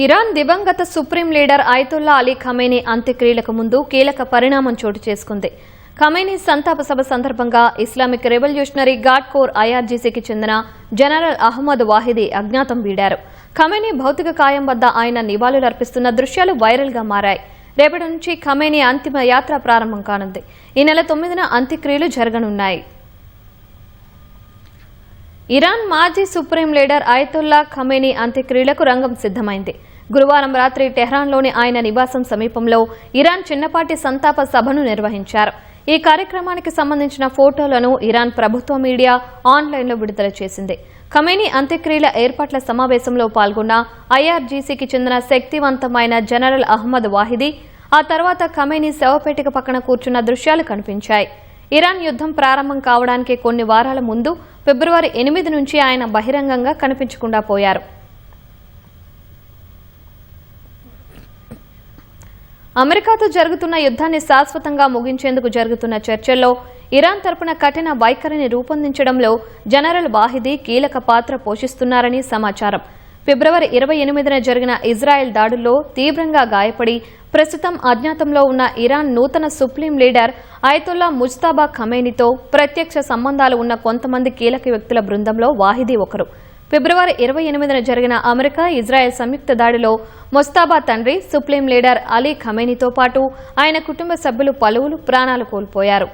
Iran దివంగత supreme leader Ayatollah Ali Khamenei అంత్యక్రియలకు ముందు కీలక పరిణామం చోటు చేసుకుంది. ఖమేనీ సంతాప సభ సందర్భంగా ఇస్లామిక్ రెవల్యూషనరీ గార్డ్ కోర్ ఐఆర్జీసీకి చెందిన జనరల్ అహ్మద్ వాహిదీ అజ్ఞాతం వీడారు. ఖమేనీ భౌతిక కాయం వద్ద ఆయన నివాళులర్పిస్తున్న దృశ్యాలు వైరల్ గా మారాయి. రేపటి నుంచి ఖమేనీ అంతిమ యాత్ర ప్రారంభం కానుంది. ఈ నెల 9న అంత్యక్రియలు జరగనున్నాయి. ఇరాన్ మాజీ సుప్రీం లీడర్ అయతుల్లా ఖమేనీ అంత్యక్రియలకు రంగం సిద్దమైంది. గురువారం రాత్రి టెహ్రాన్లోని ఆయన నివాసం సమీపంలో ఇరాన్ చిన్నపాటి సంతాప సభను నిర్వహించారు. ఈ కార్యక్రమానికి సంబంధించిన ఫోటోలను ఇరాన్ ప్రభుత్వ మీడియా ఆన్లైన్లో విడుదల చేసింది. ఖమేనీ అంత్యక్రియల ఏర్పాట్ల సమావేశంలో పాల్గొన్న ఐఆర్జీసీకి చెందిన శక్తివంతమైన జనరల్ అహ్మద్ వాహిదీ ఆ తర్వాత ఖమేనీ శవపేటిక పక్కన కూర్చున్న దృశ్యాలు కనిపించాయి. ఇరాన్ యుద్ధం ప్రారంభం కావడానికి కొన్ని వారాల ముందు ఫిబ్రవరి 8 నుంచి ఆయన బహిరంగంగా కనిపించకుండా పోయారు. అమెరికాతో జరుగుతున్న యుద్ధాన్ని శాశ్వతంగా ముగించేందుకు జరుగుతున్న చర్చల్లో ఇరాన్ తరపున కఠిన వైఖరిని రూపొందించడంలో జనరల్ వాహిదీ కీలక పాత్ర పోషిస్తున్నారని సమాచారం. ఫిబ్రవరి 28న జరిగిన ఇజ్రాయెల్ దాడుల్లో తీవ్రంగా గాయపడి ప్రస్తుతం అజ్ఞాతంలో ఉన్న ఇరాన్ నూతన సుప్రీం లీడర్ అయతుల్లా ముజ్తబా ఖమేనీతో ప్రత్యక్ష సంబంధాలు ఉన్న కొంతమంది కీలక వ్యక్తుల బృందంలో వాహిదీ ఒకరు. ఫిబ్రవరి 28న జరిగిన అమెరికా ఇజ్రాయెల్ సంయుక్త దాడిలో ముజ్తబా తండ్రి సుప్రీం లీడర్ అలీ ఖమేనీతో పాటు ఆయన కుటుంబ సభ్యులు పలువురు ప్రాణాలు కోల్పోయారు.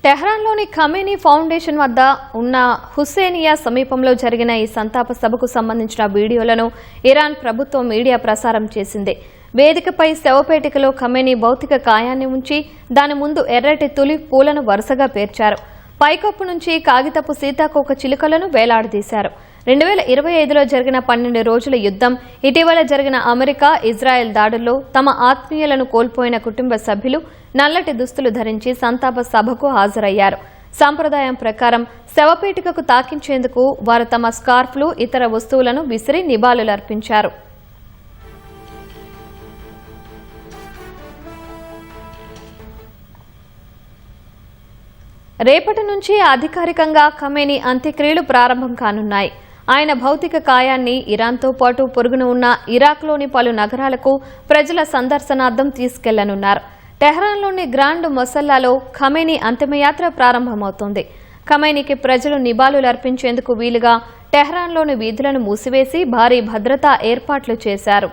టెహ్రాన్లోని ఖమేనీ ఫౌండేషన్ వద్ద ఉన్న హుస్సేనియా సమీపంలో జరిగిన ఈ సంతాప సభకు సంబంధించిన వీడియోలను ఇరాన్ ప్రభుత్వ మీడియా ప్రసారం చేసింది. వేదికపై శవపేటికలో ఖమేనీ భౌతిక కాయాన్ని ఉంచి దాని ముందు ఎర్రటి తులిప్ పూలను వరుసగా పేర్చారు. పైకప్పు నుంచి కాగితపు సీతాకోక చిలుకలను వేలాడదీశారు. 2025లో జరిగిన 12 రోజుల యుద్ధం, ఇటీవల జరిగిన అమెరికా ఇజ్రాయెల్ దాడుల్లో తమ ఆత్మీయులను కోల్పోయిన కుటుంబ సభ్యులు నల్లటి దుస్తులు ధరించి సంతాప సభకు హాజరయ్యారు. సంప్రదాయం ప్రకారం శవపేటికకు తాకించేందుకు వారు తమ స్కార్ఫ్లు, ఇతర వస్తువులను విసిరి నివాళులర్పించారు. రేపటి నుంచి అధికారికంగా ఖమేనీ అంత్యక్రియలు ప్రారంభం కానున్నాయి. ఆయన భౌతిక కాయాన్ని ఇరాన్తో పాటు పొరుగున ఉన్న ఇరాక్లోని పలు నగరాలకు ప్రజల సందర్శనార్థం తీసుకెళ్లనున్నారు. టెహ్రాన్లోని గ్రాండ్ మొసల్లాలో ఖమేనీ అంతిమయాత్ర ప్రారంభమవుతోంది. ఖమేనీకి ప్రజలు నివాళులర్పించేందుకు వీలుగా టెహ్రాన్లోని వీధులను మూసివేసి భారీ భద్రతా ఏర్పాట్లు చేశారు.